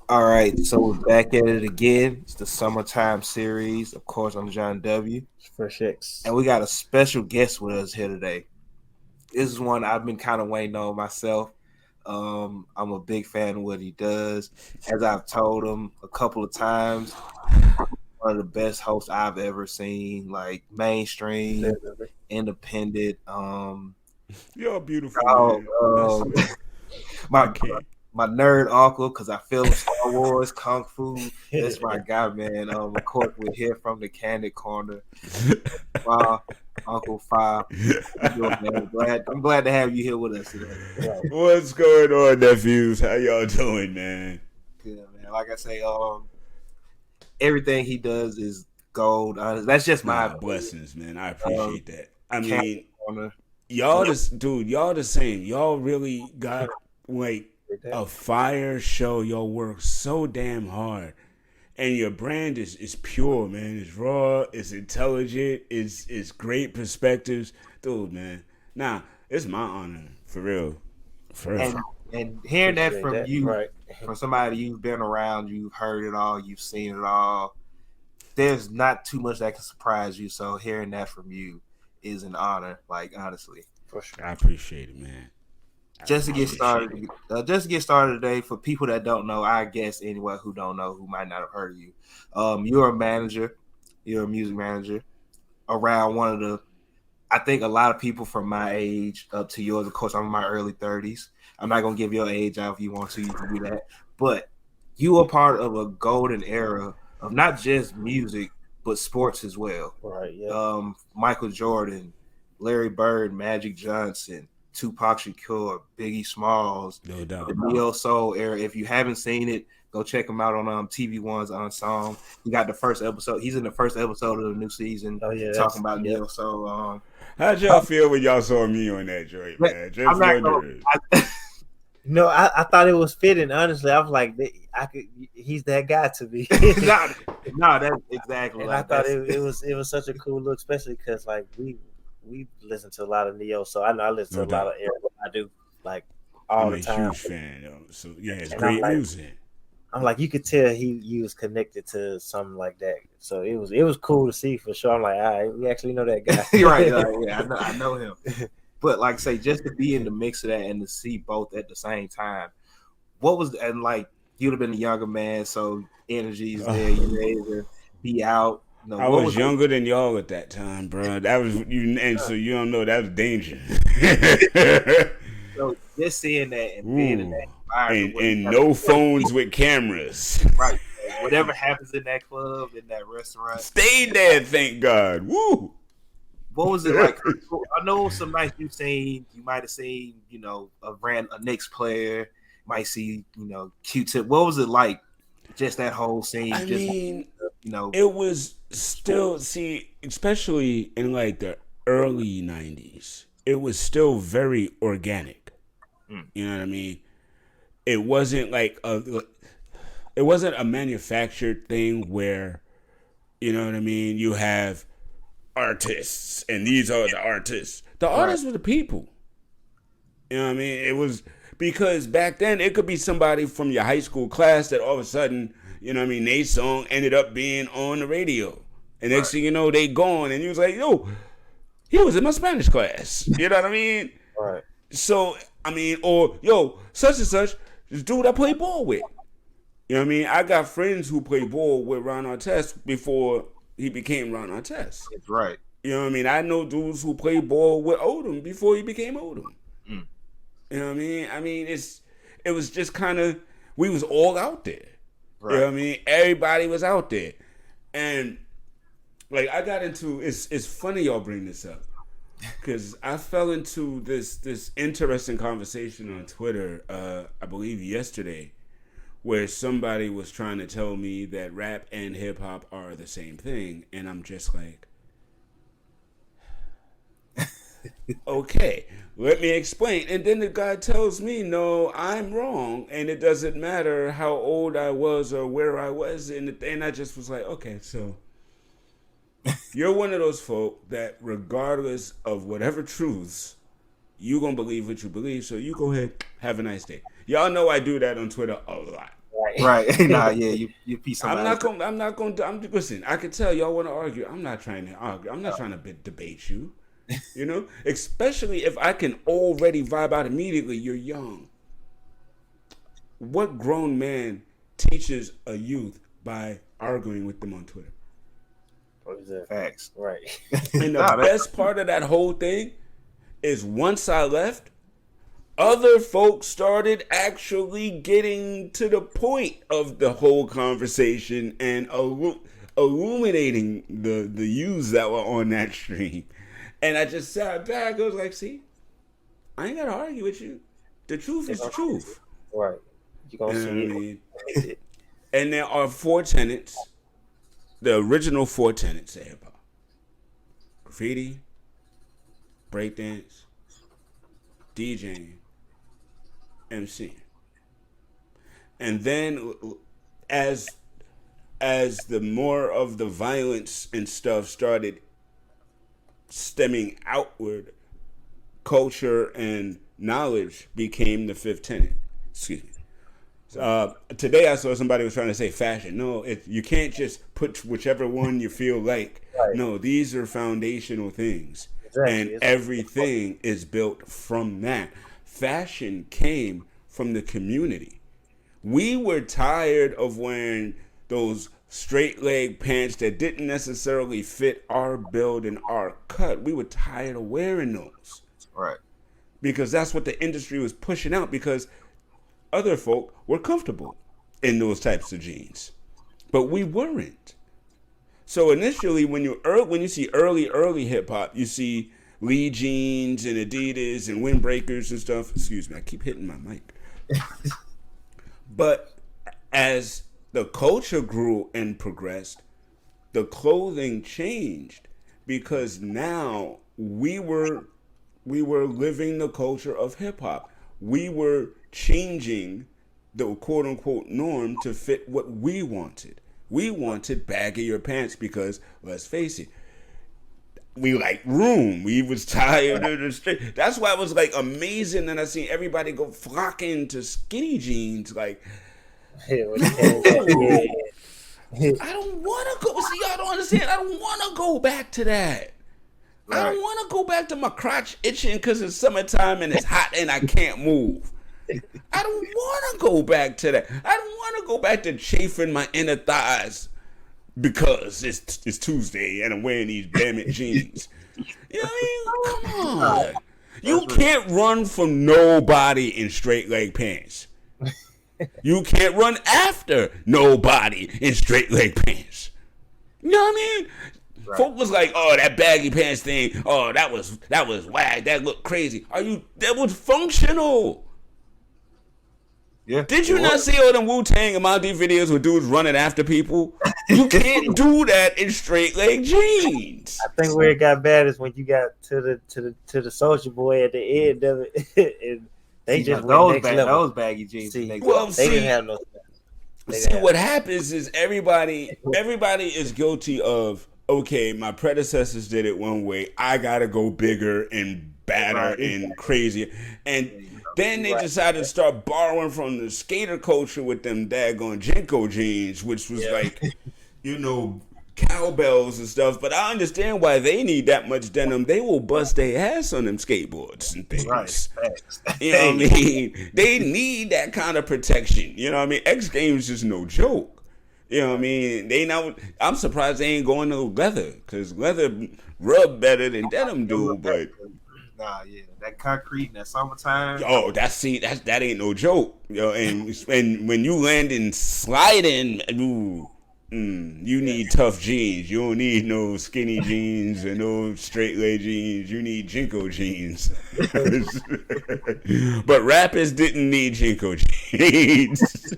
All right, so we're back at it again. It's the summertime series. Of course, I'm John W. For six. And we got a special guest with us here today. This is one I've been kind of waiting on myself. I'm a big fan of what he does. As I've told him a couple of times, one of the best hosts I've ever seen, like mainstream, independent. You're beautiful, man. My my nerd uncle, because I feel him, Star Wars, Kung Fu. That's my guy, man. Of course, we're here from the Candid Corner. Uncle Fah. I'm glad to have you here with us today. What's going on, nephews? How y'all doing, man? Good, man. Like I say, everything he does is gold. That's just my blessings, man. I appreciate that. I mean, y'all the same. Y'all really got like a fire show. Y'all work so damn hard, and your brand is pure, man. It's raw. It's intelligent. It's great perspectives, dude, man. Nah, it's my honor for real. And hearing that from you, right, from somebody you've been around, you've heard it all, you've seen it all. There's not too much that can surprise you. So hearing that from you is an honor. Like, honestly, for sure. I appreciate it, man. Just to get started today, for people that don't know, I guess anyone who don't know, who might not have heard of you, you're a manager, you're a music manager around one of the, I think a lot of people from my age up to yours, of course, I'm in my early 30s. I'm not going to give your age out. If you want to, you can do that. But you are part of a golden era of not just music, but sports as well. Right, yeah. Michael Jordan, Larry Bird, Magic Johnson, Tupac Shakur, Biggie Smalls, no doubt, the Neo Soul era. If you haven't seen it, go check him out on TV One's Unsung. He got the first episode. He's in the first episode of the new season. Oh yeah, talking about Neo Soul. How'd y'all feel when y'all saw me on that joint, man? Just wondering. No, I thought it was fitting. Honestly, I was like, he's that guy to me. no, that's exactly. And I thought it was such a cool look, especially because like we listen to a lot of Neo, so I know I listen to a lot of Eric. I do like all the time. I'm a huge fan, yo. So yeah, it's great music. I'm like, you could tell he was connected to something like that. So it was cool to see for sure. I'm like, all right, we actually know that guy. Right, yeah, I know him. But like say, just to be in the mix of that and to see both at the same time, what was and like you'd have been a younger man, so energy's there, you're able to be out. You know, I was younger than y'all at that time, bro. That was you, and so you don't know that was danger. So just seeing that and being in that environment, and no phones with cameras, right? Whatever happens in that club, in that restaurant, stayed there. Thank God. Woo. What was it like? I know some nights you might have seen, a Knicks player, might see, Q-Tip. What was it like? Just that whole scene. I mean, it was still especially in like the early 90s, it was still very organic. You know what I mean? It wasn't like it wasn't a manufactured thing where, you know what I mean, you have artists and these are the artists. The artists were the people. You know what I mean? It was because back then it could be somebody from your high school class that all of a sudden, you know what I mean, their song ended up being on the radio. And next thing you know, they gone and you was like, yo, he was in my Spanish class. You know what I mean? Right. So, I mean, or yo, such and such, this dude I play ball with. You know what I mean? I got friends who play ball with Ron Artest before he became Ron Artest. That's right. You know what I mean? I know dudes who played ball with Odom before he became Odom. You know what I mean? I mean, it was just kind of, we was all out there. Right. You know what I mean? Everybody was out there. And like I got into, it's funny y'all bring this up. Because I fell into this interesting conversation on Twitter, I believe yesterday, where somebody was trying to tell me that rap and hip hop are the same thing, and I'm just like, okay, let me explain. And then the guy tells me, no, I'm wrong, and it doesn't matter how old I was or where I was, and I just was like, okay, so you're one of those folk that regardless of whatever truths, you gonna believe what you believe, so you go ahead, have a nice day. Y'all know I do that on Twitter a lot. Right. Nah, yeah, you piece somebody. I'm not gonna. Listen. I can tell y'all want to argue. I'm not trying to argue. I'm not trying to debate you. You know, especially if I can already vibe out immediately. You're young. What grown man teaches a youth by arguing with them on Twitter? Facts. Right. And the best part of that whole thing is once I left, other folks started actually getting to the point of the whole conversation and illuminating the youths that were on that stream. And I just sat back. I was like, see, I ain't got to argue with you. The truth is the truth. Right. You're going to see it. And there are 4 tenets, the original 4 tenets of hip hop: graffiti, breakdance, DJing, MCing. And then as the more of the violence and stuff started stemming outward, culture and knowledge became the 5th tenet. Excuse me. Today I saw somebody was trying to say fashion. No, you can't just put whichever one you feel like. Right. No, these are foundational things. Exactly. And everything is built from that. Fashion came from the community. We were tired of wearing those straight leg pants that didn't necessarily fit our build and our cut. We were tired of wearing those. Right. Because that's what the industry was pushing out, because other folk were comfortable in those types of jeans, but we weren't. So initially, when you see early hip hop, you see Lee jeans and Adidas and windbreakers and stuff. Excuse me, I keep hitting my mic. But as the culture grew and progressed, the clothing changed, because now we were living the culture of hip hop. We were changing the quote unquote norm to fit what we wanted. We wanted baggier pants because, let's face it, we like room. We was tired of the straight. That's why it was like amazing that I seen everybody go flocking to skinny jeans. Like, I don't want to go. See, y'all don't understand. I don't want to go back to that. Right. I don't want to go back to my crotch itching because it's summertime and it's hot and I can't move. I don't want to go back to that. I don't want to go back to chafing my inner thighs because it's Tuesday and I'm wearing these damn it jeans. You know what I mean? Come on. You can't run from nobody in straight leg pants. You can't run after nobody in straight leg pants. You know what I mean? Right. Folk was like, "Oh, that baggy pants thing. Oh, that was whack. That looked crazy." That was functional. Yeah. Did you not see all them Wu-Tang and Mobb Deep videos with dudes running after people? You can't do that in straight leg jeans. I think where it got bad is when you got to the Soulja Boy at the end of it, and they just went next level. Those baggy jeans. They didn't have no. What happens is everybody is guilty of, okay, my predecessors did it one way, I gotta go bigger and badder and crazier. And then they decided to start borrowing from the skater culture with them daggone Jinko jeans, which was like, cowbells and stuff. But I understand why they need that much denim. They will bust their ass on them skateboards and things. Right. You know what I mean? They need that kind of protection. You know what I mean? X Games is no joke. You know what I mean? I'm surprised they ain't going to leather, because leather rub better than denim do. But nah, yeah, that concrete in that summertime. Oh, that ain't no joke. And when you land in sliding, you need tough jeans. You don't need no skinny jeans and no straight leg jeans. You need Jinko jeans. But rappers didn't need Jinko jeans.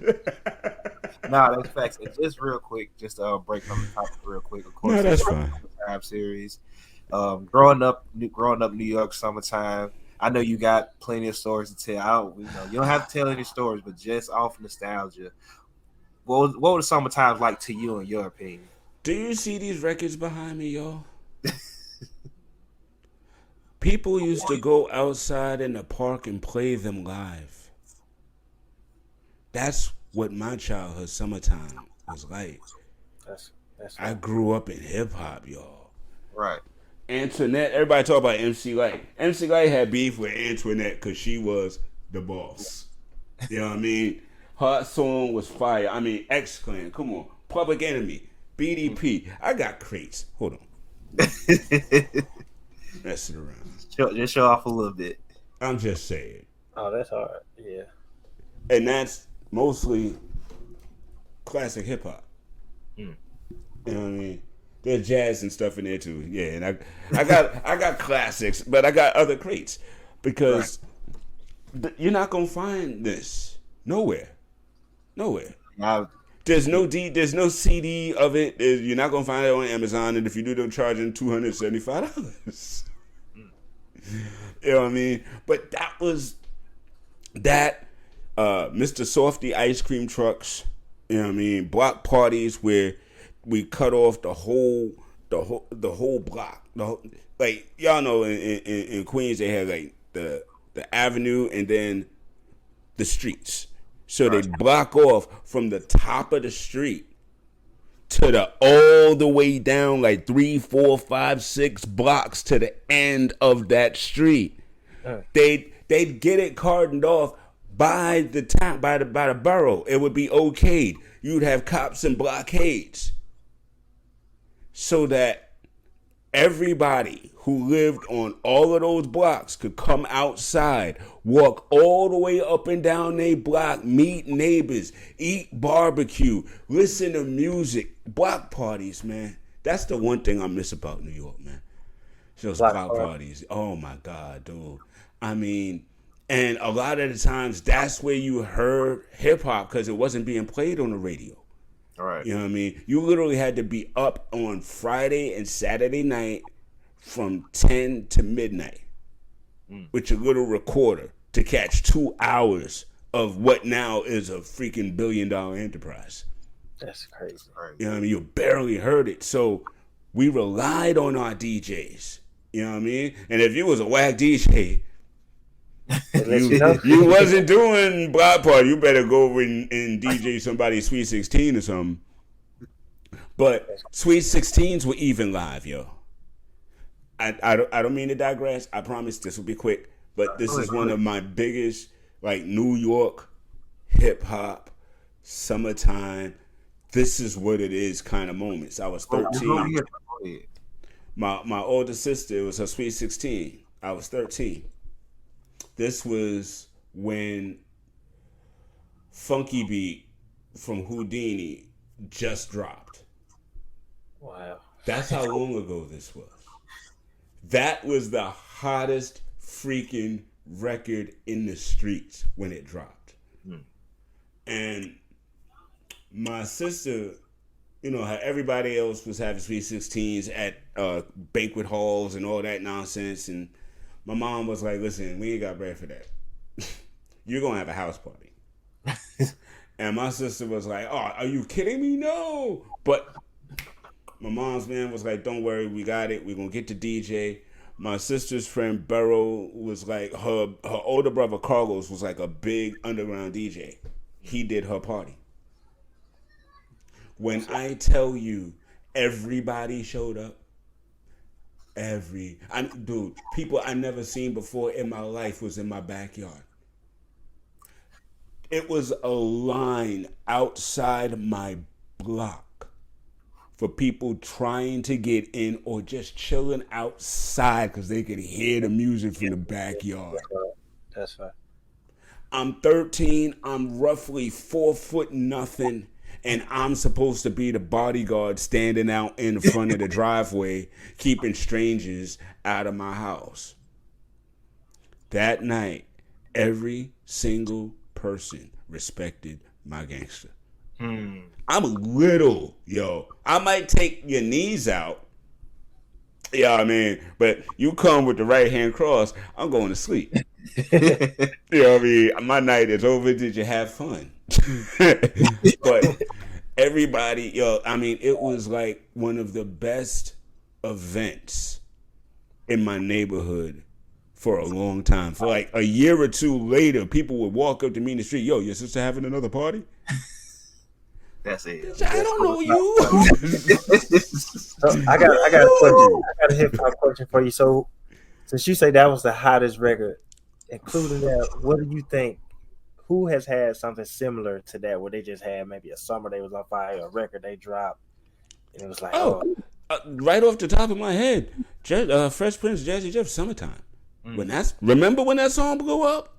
Nah, that's facts. And just real quick, just break on the topic real quick. Of course, no, that's fine. Time series. Growing up New York summertime. I know you got plenty of stories to tell. You don't have to tell any stories, but just off nostalgia. What were the summer times like to you, in your opinion? Do you see these records behind me, y'all? People used to go outside in the park and play them live. That's what my childhood summertime was like. That's I grew up in hip hop, y'all. Right. Antoinette, everybody talk about MC Light. MC Light had beef with Antoinette because she was the boss. You know what I mean? Her song was fire. I mean, X-Clan, come on. Public Enemy, BDP. I got crates. Hold on. Messing around. Just show off a little bit. I'm just saying. Oh, that's hard. Yeah. And that's mostly classic hip hop. You know what I mean? There's jazz and stuff in there too. Yeah, and I got classics, but I got other crates because you're not gonna find this nowhere. There's no CD of it. You're not gonna find it on Amazon, and if you do, they're charging $275. You know what I mean? But that was that. Mr. Softy ice cream trucks. You know what I mean? Block parties where we cut off the whole block. Like y'all know in Queens they had like the avenue and then the streets. So they block off from the top of the street to all the way down like 3, 4, 5, 6 blocks to the end of that street. They'd get it cordoned off by the town, by the borough. It would be okayed. You'd have cops and blockades so that everybody who lived on all of those blocks could come outside, walk all the way up and down their block, meet neighbors, eat barbecue, listen to music. Block parties, man. That's the one thing I miss about New York, man. Those block parties. Oh my God, dude. I mean, and a lot of the times that's where you heard hip hop because it wasn't being played on the radio. All right. You know what I mean? You literally had to be up on Friday and Saturday night from 10 to midnight with your little recorder to catch 2 hours of what now is a freaking $1 billion enterprise. That's crazy. You know what I mean? You barely heard it. So we relied on our DJs. You know what I mean? And if you was a whack DJ, you wasn't doing block party. You better go over and DJ somebody's Sweet 16 or something. But Sweet 16s were even live, yo. I don't mean to digress. I promise this will be quick. But this is one of my biggest, like, New York hip hop summertime. This is what it is kind of moments. I was 13. My older sister, it was her Sweet 16. I was 13. This was when Funky Beat from Houdini just dropped. Wow. That's how long ago this was. That was the hottest freaking record in the streets when it dropped. And my sister, you know, how everybody else was having Sweet 16s at banquet halls and all that nonsense. And my mom was like, listen, we ain't got bread for that. You're going to have a house party. And my sister was like, oh, are you kidding me? No. But my mom's man was like, don't worry, we got it. We're going to get the DJ. My sister's friend Burrow was like, her older brother Carlos was like a big underground DJ. He did her party. When I tell you everybody showed up, people I never seen before in my life was in my backyard. It was a line outside my block for people trying to get in or just chilling outside because they could hear the music from the backyard. That's right. I'm 13. I'm roughly 4 foot nothing. And I'm supposed to be the bodyguard standing out in the front of the driveway, keeping strangers out of my house. That night, every single person respected my gangster. I'm little, yo. I might take your knees out. You know what I mean? But you come with the right hand cross, I'm going to sleep. You know what I mean? My night is over. Did you have fun? But everybody, yo, I mean, it was like one of the best events in my neighborhood for a long time. For like a year or two later, people would walk up to me in the street, yo, your sister having another party? That's it. I don't know you. I got a question. I got a hip hop question for you. So, since you say that was the hottest record, including that, what do you think? Who has had something similar to that, where they just had maybe a summer they was on fire, a record they dropped, and it was like, right off the top of my head, Fresh Prince, Jazzy Jeff, Summertime. Remember when that song blew up?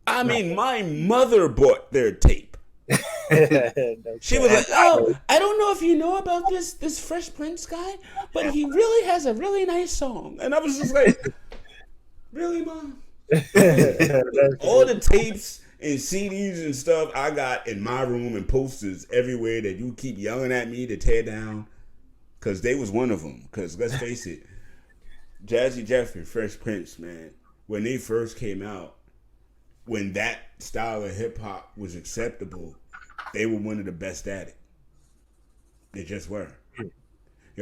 I mean, my mother bought their tape. She was like, "Oh, I don't know if you know about this Fresh Prince guy, but he really has a really nice song." And I was just like, "Really, Mom?" All the tapes and CDs and stuff I got in my room and posters everywhere that you keep yelling at me to tear down, because they was one of them. Because let's face it, Jazzy Jeff and Fresh Prince, man, when they first came out, when that style of hip hop was acceptable, they were one of the best at it. They just were. You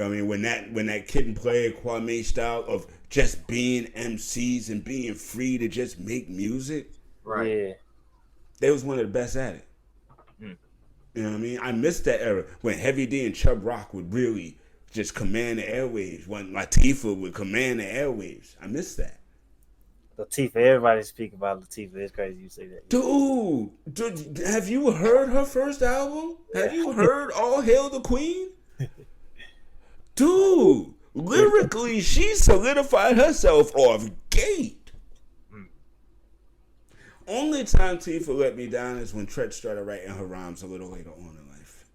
know what I mean? When that Kid and Play Kwame style of just being MCs and being free to just make music, right? Yeah. They was one of the best at it. You know what I mean? I missed that era when Heavy D and Chubb Rock would really just command the airwaves. When Latifah would command the airwaves. I missed that. Latifah, everybody speak about Latifah. It's crazy you say that. Dude, have you heard her first album? Have you heard All Hail the Queen? Dude, lyrically, she solidified herself off gate. Only time Tifa let me down is when Tretch started writing her rhymes a little later on in life.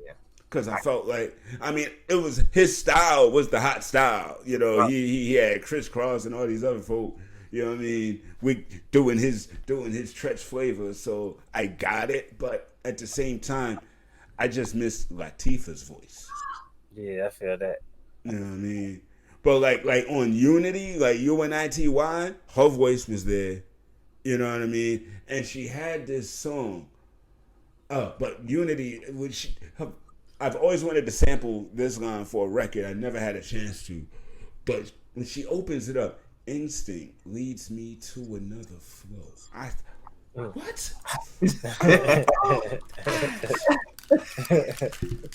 Yeah. Because I felt like, I mean, it was his style was the hot style. You know, he had Criss Cross and all these other folk. You know what I mean? We doing his Tretch flavor. So I got it, but at the same time, I just missed Latifah's voice. Yeah, I feel that. You know what I mean? But like on Unity, like UNITY, her voice was there. You know what I mean? And she had this song. But Unity, I've always wanted to sample this line for a record. I never had a chance to. But when she opens it up, instinct leads me to another flow. What?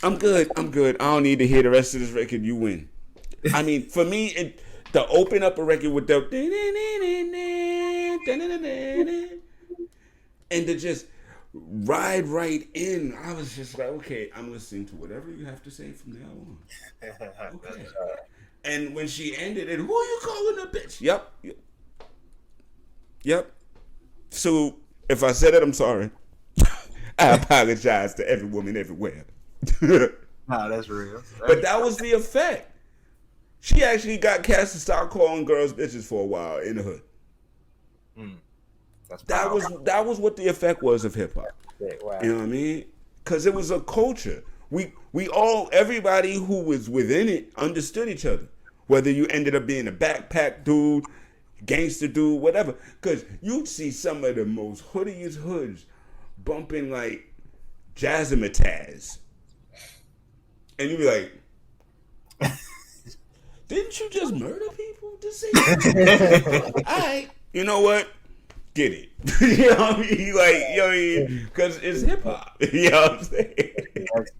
I'm good. I don't need to hear the rest of this record. You win. I mean, for me, to open up a record with the and to just ride right in, I was just like, okay, I'm listening to whatever you have to say from now on. Okay. And when she ended it, who are you calling a bitch? Yep. So if I said it, I'm sorry. I apologize to every woman everywhere. Nah, that's real. But that was the effect. She actually got cast to start calling girls bitches for a while in the hood. That was what the effect was of hip hop. Wow. You know what I mean? Because it was a culture. Everybody who was within it understood each other. Whether you ended up being a backpack dude, gangster dude, whatever. Because you'd see some of the most hoodiest hoods bumping like Jazzmatazz. And you'd be like, didn't you just murder people to say that? All right, you know what? Get it. You know what I mean? Like, because it's hip hop. You know what I'm saying?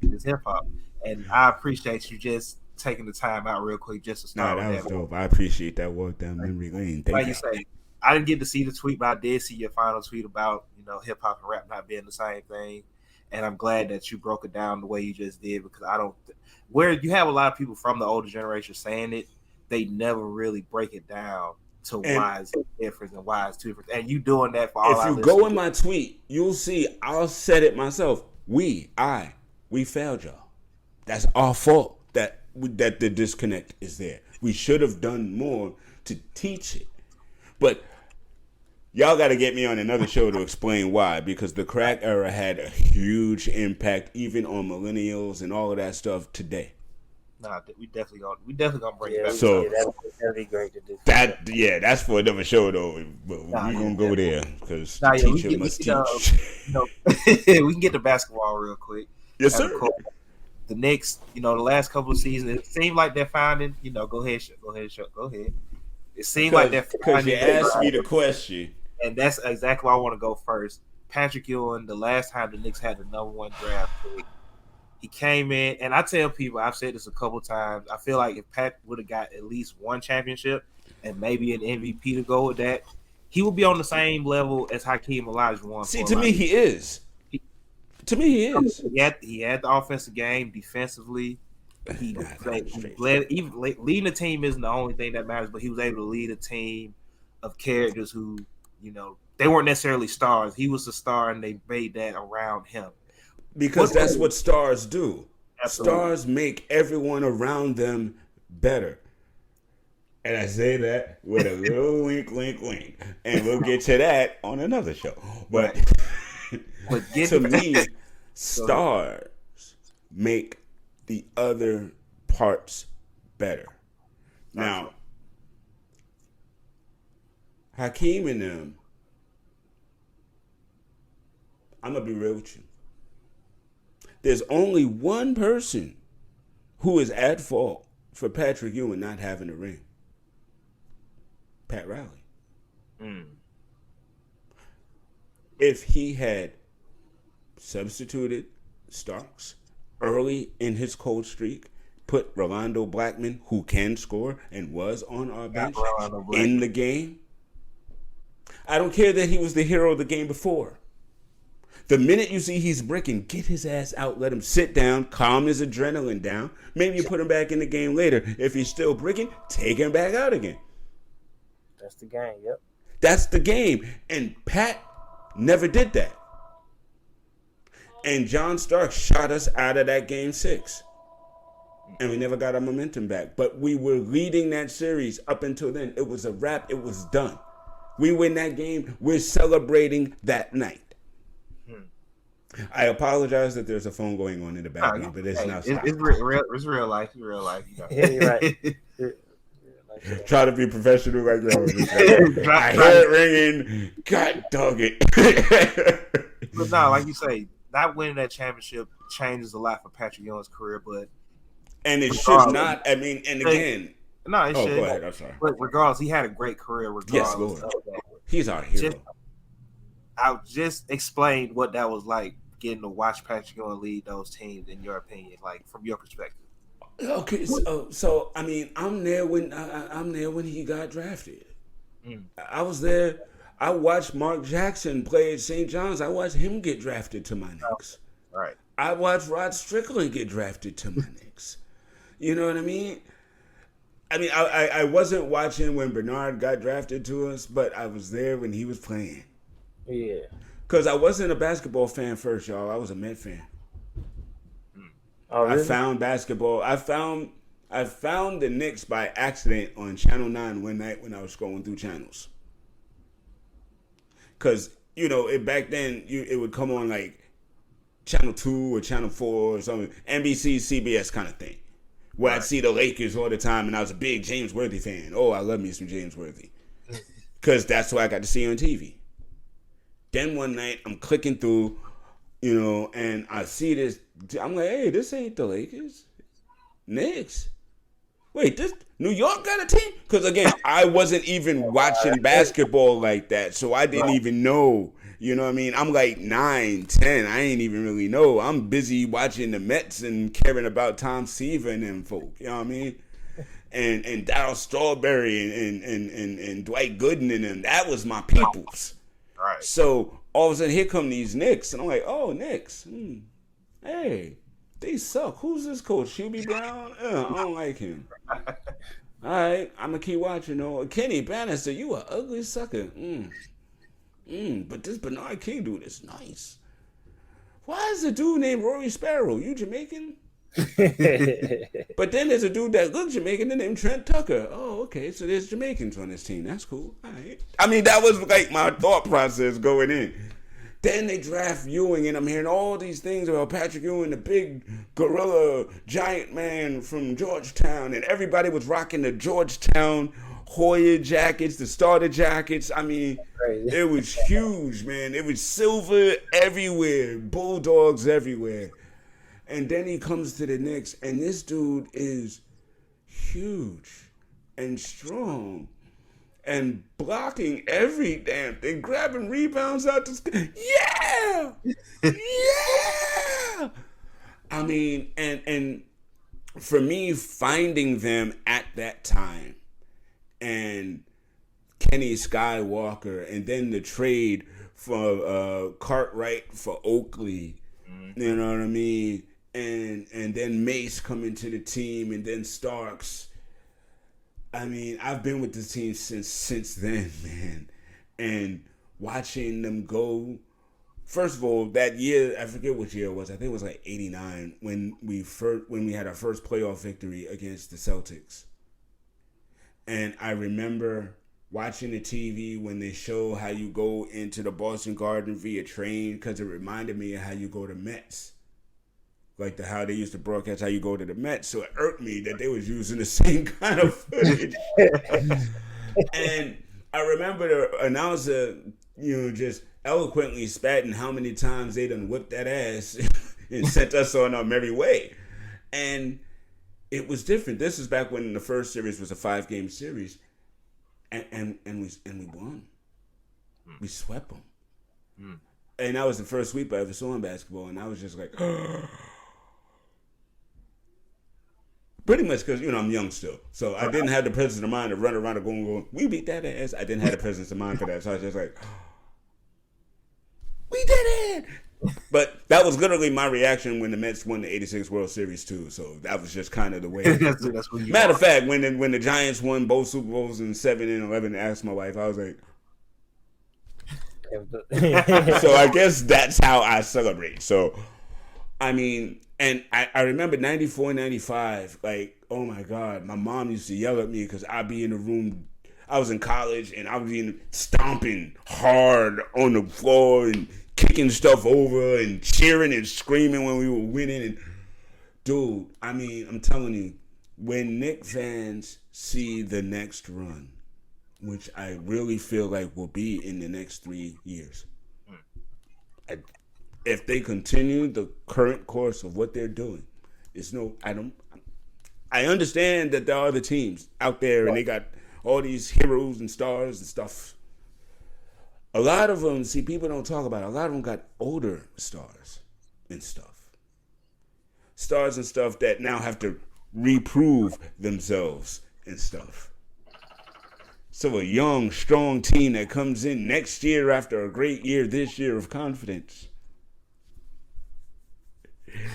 It's hip hop. And I appreciate you just taking the time out real quick just to start. That was dope. I appreciate that walk down memory lane. Like you say, I didn't get to see the tweet, but I did see your final tweet about, hip hop and rap not being the same thing. And I'm glad that you broke it down the way you just did, because where you have a lot of people from the older generation saying it, they never really break it down to why it's different and why it's two different. And you doing that for all. If you go in my tweet, you'll see I'll set it myself. We failed y'all. That's our fault that the disconnect is there. We should have done more to teach it. But y'all got to get me on another show to explain why, because the crack era had a huge impact even on millennials and all of that stuff today. Nah, we definitely gonna bring it back. So that'd be great to do. That's for another show though. But we're gonna go there because teacher must teach. We can get to basketball real quick. Yes, sir. The Knicks, the last couple of seasons, it seemed like they're finding. Go ahead. It seemed like that because you asked me the question, and that's exactly why I want to go first. Patrick Ewing, the last time the Knicks had the #1 draft pick, he came in, and I tell people, I've said this a couple times, I feel like if Pat would have got at least one championship and maybe an MVP to go with that, he would be on the same level as Hakeem Olajuwon. See, to me, he is. To me, he is. He had the offensive game defensively. He led, even leading the team isn't the only thing that matters, but he was able to lead a team of characters who, they weren't necessarily stars. He was the star, and they made that around him. Because that's what stars do. Absolutely. Stars make everyone around them better. And I say that with a little wink, wink, wink. And we'll get to that on another show. But to me, stars make the other parts better. Now, Hakeem and them, I'm going to be real with you. There's only one person who is at fault for Patrick Ewing not having a ring. Pat Riley. If he had substituted Starks early in his cold streak, put Rolando Blackman, who can score and was on our bench, in the game, I don't care that he was the hero of the game before. The minute you see he's bricking, get his ass out, let him sit down, calm his adrenaline down. Maybe you put him back in the game later. If he's still bricking, take him back out again. That's the game, yep. That's the game. And Pat never did that. And John Stark shot us out of that game 6. And we never got our momentum back. But we were leading that series up until then. It was a wrap. It was done. We win that game. We're celebrating that night. I apologize that there's a phone going on in the background, but it's not. It's real life. Real life. Yeah, you're right. Try to be professional like that. I heard it ringing. God dog it. But no, like you say, not winning that championship changes a lot for Patrick Ewing's career, and it should not. I mean, and again, no, it should. Go ahead. I'm sorry. But regardless, he had a great career. Regardless, yes, Lord. He's our hero. I just explained what that was like, getting to watch Patrick Ewing lead those teams. In your opinion, like from your perspective. Okay, so I mean, I'm there when he got drafted. I was there. I watched Mark Jackson play at St. John's. I watched him get drafted to my Knicks. Right. I watched Rod Strickland get drafted to my Knicks. You know what I mean? I wasn't watching when Bernard got drafted to us, but I was there when he was playing. Yeah. Because I wasn't a basketball fan first, y'all. I was a Met fan. Oh, really? I found basketball. I found the Knicks by accident on Channel 9 one night when I was scrolling through channels. Because, back then, it would come on like Channel 2 or Channel 4 or something. NBC, CBS kind of thing. Where I'd see the Lakers all the time, and I was a big James Worthy fan. Oh, I love me some James Worthy. Because that's what I got to see on TV. Then one night, I'm clicking through, and I see this. I'm like, hey, this ain't the Lakers. Knicks. Wait, this New York got a team? Because, again, I wasn't even watching basketball like that, so I didn't even know. You know what I mean? I'm like 9, 10. I ain't even really know. I'm busy watching the Mets and caring about Tom Seaver and them folk. You know what I mean? And Darryl Strawberry and Dwight Gooden and them. That was my peoples. Right. So all of a sudden, here come these Knicks, and I'm like, oh, Knicks. Hey, they suck. Who's this coach? Hubie Brown? I don't like him. All right, I'm gonna keep watching. Kenny Bannister, you a ugly sucker. But this Bernard King dude is nice. Why is a dude named Rory Sparrow? You Jamaican? But then there's a dude that looks Jamaican named Trent Tucker. Oh, okay. So there's Jamaicans on this team. That's cool. All right. I mean, that was like my thought process going in. Then they draft Ewing, and I'm hearing all these things about Patrick Ewing, the big gorilla giant man from Georgetown, and everybody was rocking the Georgetown Hoya jackets, the starter jackets. I mean, it was huge, man. It was silver everywhere, Bulldogs everywhere. And then he comes to the Knicks, and this dude is huge and strong and blocking every damn thing, grabbing rebounds out the sky. Yeah! Yeah! I mean, and for me, finding them at that time and Kenny Skywalker and then the trade for Cartwright for Oakley, you know what I mean? And then Mace coming to the team and then Starks. I mean, I've been with the team since then, man. And watching them go. First of all, that year, I forget which year it was. I think it was like '89 when we had our first playoff victory against the Celtics. And I remember watching the TV when they show how you go into the Boston Garden via train, because it reminded me of how you go to Mets. Like how they used to broadcast how you go to the Mets. So it irked me that they was using the same kind of footage. And I remember the announcer, just eloquently spatting how many times they done whipped that ass and sent us on our merry way. And it was different. This is back when the first series was a 5-game series. And we won. We swept them. And that was the first sweep I ever saw in basketball. And I was just like, pretty much because, I'm young still. So I didn't have the presence of mind to run around and going, we beat that ass. I didn't have the presence of mind for that. So I was just like, we did it. But that was literally my reaction when the Mets won the '86 World Series too. So that was just kind of the way. That's what Matter of fact, when the Giants won both Super Bowls in 7 and 11, I asked my wife, I was like, so I guess that's how I celebrate. So, I mean, and I remember 94, 95, like, oh my God, my mom used to yell at me because I'd be in the room. I was in college and I was stomping hard on the floor and kicking stuff over and cheering and screaming when we were winning. And dude, I mean, I'm telling you, when Knicks fans see the next run, which I really feel like will be in the next 3 years, if they continue the current course of what they're doing, I understand that there are other teams out there and they got all these heroes and stars and stuff. A lot of them, see, people don't talk about it. A lot of them got older stars and stuff. Stars and stuff that now have to reprove themselves and stuff. So a young, strong team that comes in next year after a great year this year of confidence.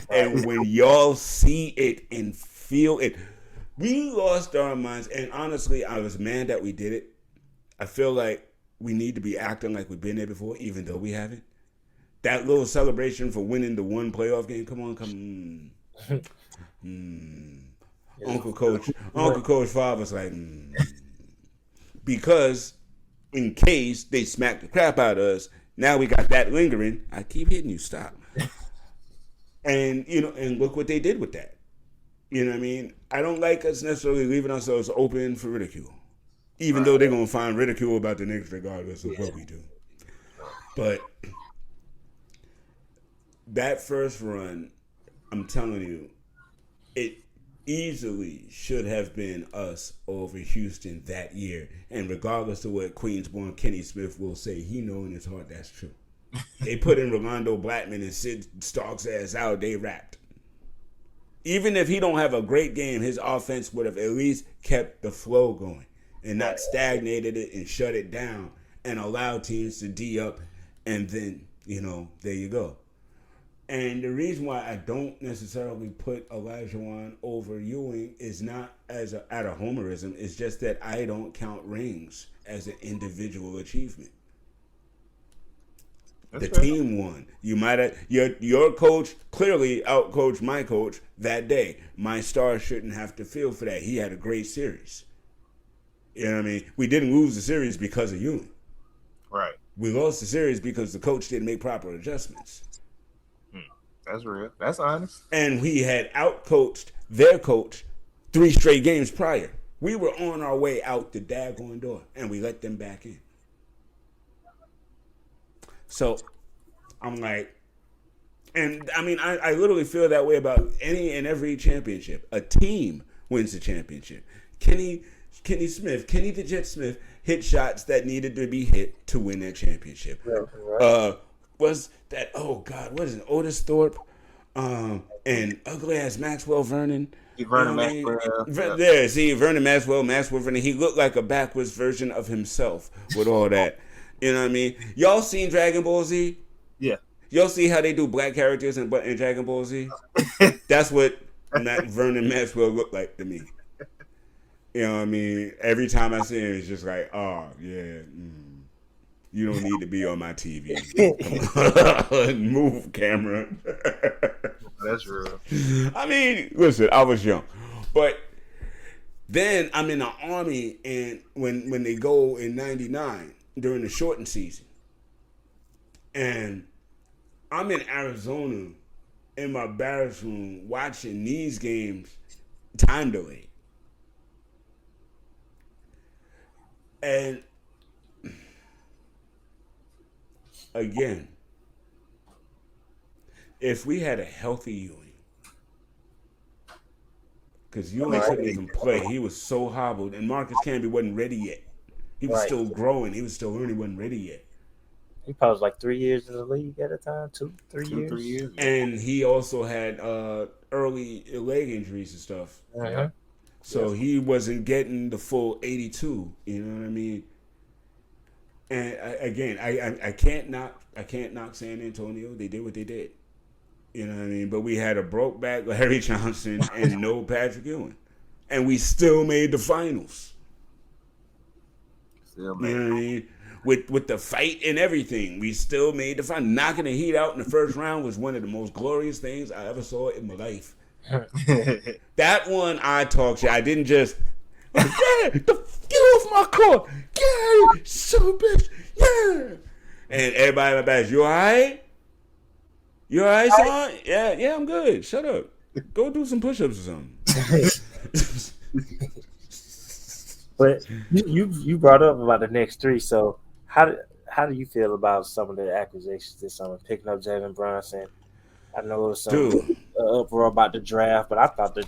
And when y'all see it and feel it, we lost our minds. And honestly, I was mad that we did it. I feel like we need to be acting like we've been there before, even though we haven't. That little celebration for winning the one playoff game, come on. Uncle Coach Fah was like, because in case they smack the crap out of us, now we got that lingering. I keep hitting you, stop. And, and look what they did with that. You know what I mean? I don't like us necessarily leaving ourselves open for ridicule. Even though they're going to find ridicule about the Knicks regardless of what we do. But that first run, I'm telling you, it easily should have been us over Houston that year. And regardless of what Queensborn Kenny Smith will say, he knows in his heart that's true. They put in Rolando Blackman and Sid Stark's ass out, they rapped. Even if he don't have a great game, his offense would have at least kept the flow going and not stagnated it and shut it down and allowed teams to D up, and then, there you go. And the reason why I don't necessarily put Olajuwon over Ewing is not out of homerism. It's just that I don't count rings as an individual achievement. That's the fair. Team won. You might have your coach clearly outcoached my coach that day. My star shouldn't have to feel for that. He had a great series. You know what I mean? We didn't lose the series because of Ewing. Right. We lost the series because the coach didn't make proper adjustments. That's real. That's honest. And we had outcoached their coach 3 straight games prior. We were on our way out the daggone door, and we let them back in. So I'm like, and I mean, I literally feel that way about any and every championship. A team wins the championship. Kenny the Jet Smith hit shots that needed to be hit to win that championship. Right. Was that, oh God, what is it, Otis Thorpe and ugly ass Maxwell Vernon. Vernon Maxwell. There, see, Maxwell Vernon, he looked like a backwards version of himself with all that. You know what I mean? Y'all seen Dragon Ball Z? Yeah. Y'all see how they do black characters in Dragon Ball Z? That's what Vernon Maxwell looked like to me. You know what I mean? Every time I see him, it's just like, oh, yeah, you don't need to be on my TV. Move, camera. That's real. I mean, listen, I was young. But then I'm in the Army, and when they go in 99 during the shortened season, and I'm in Arizona in my barracks room watching these games time delayed. And again, if we had a healthy Ewing, because Ewing couldn't even play, he was so hobbled, and Marcus Camby wasn't ready yet. He was still growing. He was still learning. He wasn't ready yet. He probably was like 3 years in the league at a time, 3 years. 3 years. And he also had early leg injuries and stuff. Uh-huh. So he wasn't getting the full 82. You know what I mean? And I can't knock San Antonio. They did what they did. You know what I mean? But we had a broke back Larry Johnson and no Patrick Ewing, and we still made the finals. Still made. You know what I mean? With the fight and everything, we still made the final. Knocking the Heat out in the first round was one of the most glorious things I ever saw in my life. That one I talk shit. I didn't just get off my court, yeah, so bitch, yeah. And everybody in my back, you alright? You alright, son? Yeah, I'm good. Shut up. Go do some push-ups or something. But you brought up about the next three, so how do you feel about some of the acquisitions this summer, picking up Jalen Brunson? I know it was some uproar about the draft, but I thought that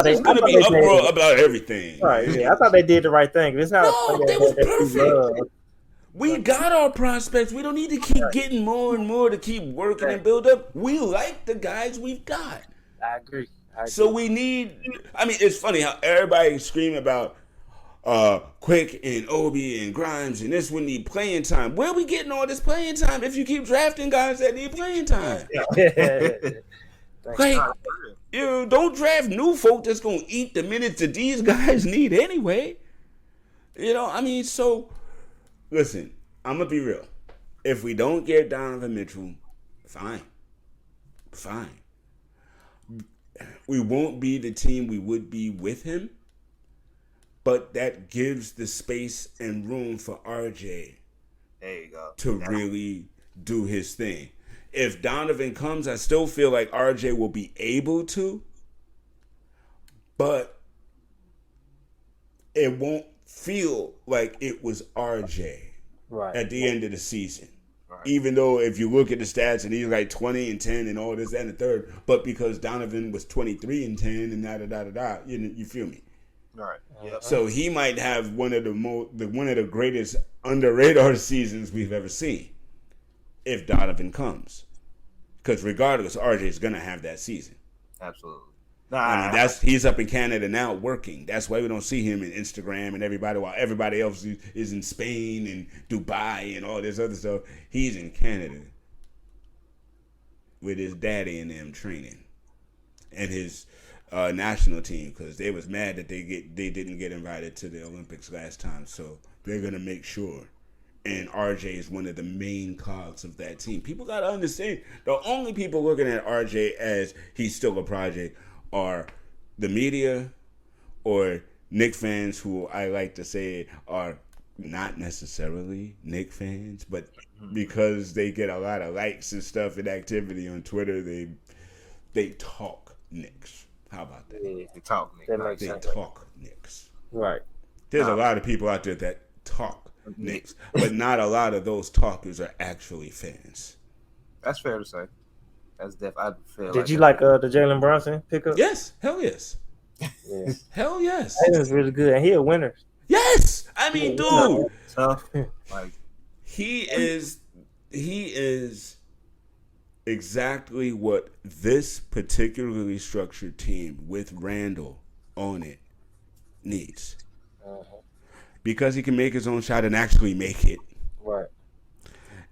there's going to be uproar about everything. Right, yeah, I thought they did the right thing. It's not they was perfect. We got our prospects. We don't need to keep getting more and more to keep working and build up. We like the guys we've got. I agree. So we need. I mean, it's funny how everybody scream about Quick and Obi and Grimes and this one need playing time. Where are we getting all this playing time if you keep drafting guys that need playing time? Like, you don't draft new folk that's gonna eat the minutes that these guys need anyway. You know, I mean, so listen, I'm gonna be real. If we don't get Donovan Mitchell, fine. We won't be the team we would be with him. But that gives the space and room for RJ to really do his thing. If Donovan comes, I still feel like RJ will be able to, but it won't feel like it was RJ at the end of the season. Right. Even though if you look at the stats and he's like 20 and 10 and all this, that, and the third, but because Donovan was 23 and 10 and da-da-da-da-da, you feel me? Right. Yep. So he might have one of the greatest under radar seasons we've ever seen if Donovan comes, because regardless, RJ is gonna have that season. Absolutely. I mean, he's up in Canada now working. That's why we don't see him in Instagram and everybody, while everybody else is in Spain and Dubai and all this other stuff. He's in Canada with his daddy and them training and his national team, because they was mad that they didn't get invited to the Olympics last time, so they're gonna make sure. And RJ is one of the main cogs of that team. People gotta understand, the only people looking at RJ as he's still a project are the media or Knick fans, who I like to say are not necessarily Knick fans, but because they get a lot of likes and stuff and activity on Twitter, they talk Knicks. How about that? Yeah, they talk Knicks. They talk Knicks. Right. There's a lot of people out there that talk Knicks, but not a lot of those talkers are actually fans. That's fair to say. That's I feel. Did you like the Jalen Brunson pickup? Yes. Hell yes. Yeah. Hell yes. That was really good, and he a winner. Yes, I mean, dude, tough. Like he is exactly what this particularly structured team with Randall on it needs. Because he can make his own shot and actually make it. Right.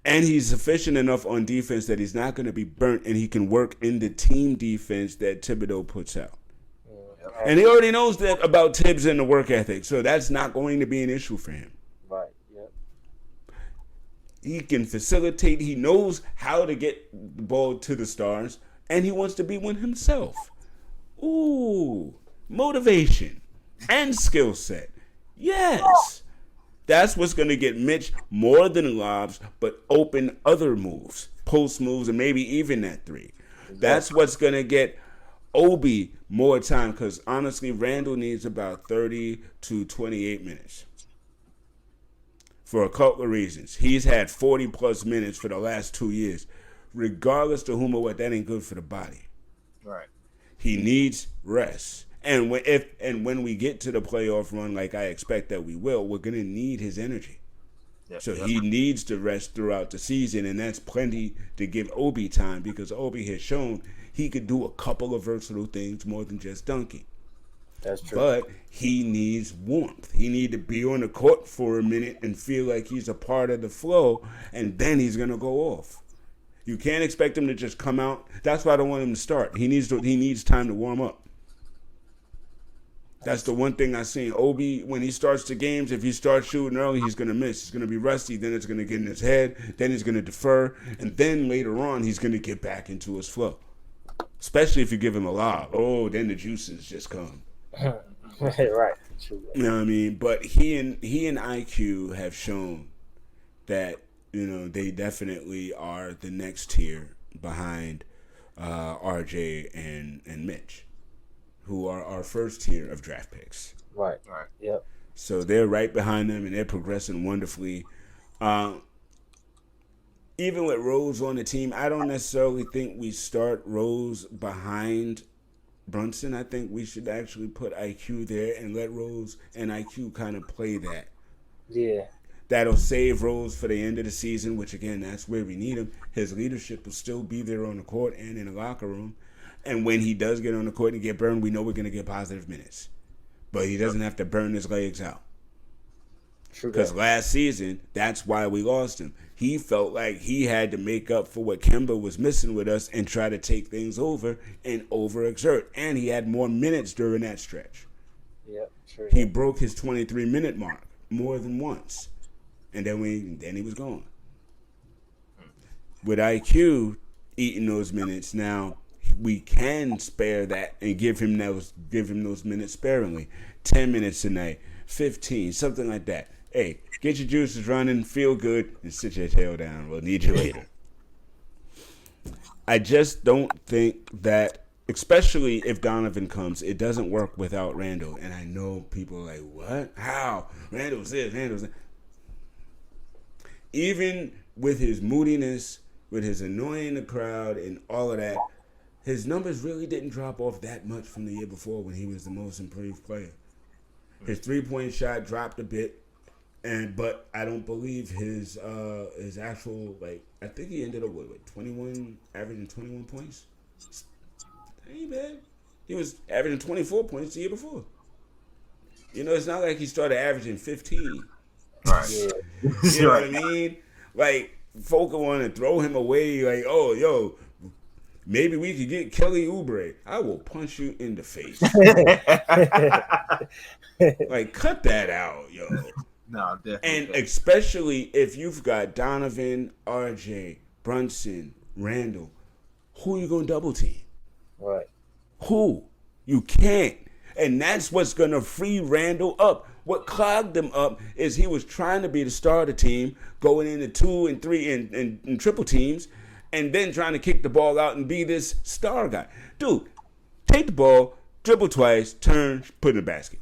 And he's efficient enough on defense that he's not going to be burnt, and he can work in the team defense that Thibodeau puts out. And he already knows that about Tibbs and the work ethic, so that's not going to be an issue for him. Right. Yep. He can facilitate. He knows how to get the ball to the stars, and he wants to be one himself. Ooh, motivation and skill set. Yes. That's what's going to get Mitch more than lobs, but open other moves, post moves, and maybe even that three. That's what's going to get Obi more time, because honestly, Randall needs about 30 to 28 minutes for a couple of reasons. He's had 40-plus minutes for the last 2 years. Regardless to whom or what, that ain't good for the body. right. He needs rest. And when we get to the playoff run, like I expect that we will, we're going to need his energy. So he needs to rest throughout the season, and that's plenty to give Obi time, because Obi has shown he could do a couple of versatile things more than just dunking. That's true. But he needs warmth. He needs to be on the court for a minute and feel like he's a part of the flow, and then he's going to go off. You can't expect him to just come out. That's why I don't want him to start. He needs time to warm up. That's the one thing I seen. Obi, when he starts the games, if he starts shooting early, he's going to miss. He's going to be rusty. Then it's going to get in his head. Then he's going to defer. And then later on, he's going to get back into his flow. Especially if you give him a lob. Oh, then the juices just come. Right. You know what I mean? But he and IQ have shown that, you know, they definitely are the next tier behind RJ and Mitch, who are our first tier of draft picks. Right. Yep. So they're right behind them, and they're progressing wonderfully. Even with Rose on the team, I don't necessarily think we start Rose behind Brunson. I think we should actually put IQ there and let Rose and IQ kind of play that. Yeah. That'll save Rose for the end of the season, which, again, that's where we need him. His leadership will still be there on the court and in the locker room. And when he does get on the court and get burned, we know we're going to get positive minutes. But he doesn't have to burn his legs out. Because last season, that's why we lost him. He felt like he had to make up for what Kemba was missing with us and try to take things over and overexert. And he had more minutes during that stretch. Yep, sure. He broke his 23-minute mark more than once. And then he was gone. With IQ eating those minutes, now we can spare that and give him those minutes sparingly. 10 minutes a night, 15, something like that. Hey, get your juices running, feel good, and sit your tail down. We'll need you later. I just don't think that, especially if Donovan comes, it doesn't work without Randall. And I know people are like, what? How? Randall's this, Randall's that. Even with his moodiness, with his annoying the crowd and all of that, his numbers really didn't drop off that much from the year before when he was the most improved player. His three-point shot dropped a bit, but I don't believe his actual, like, I think he ended up with 21, averaging 21 points. That ain't bad. He was averaging 24 points the year before. You know, it's not like he started averaging 15. Right. Yeah. You know what I mean? Like, folk want to throw him away, like, oh, yo, maybe we could get Kelly Oubre. I will punch you in the face. Like, cut that out, yo. No, definitely. And especially if you've got Donovan, RJ, Brunson, Randall, who are you going to double team? Right. Who? You can't. And that's what's going to free Randall up. What clogged him up is he was trying to be the star of the team, going into 2 and 3 and triple teams, and then trying to kick the ball out and be this star guy. Dude, take the ball, dribble twice, turn, put in the basket.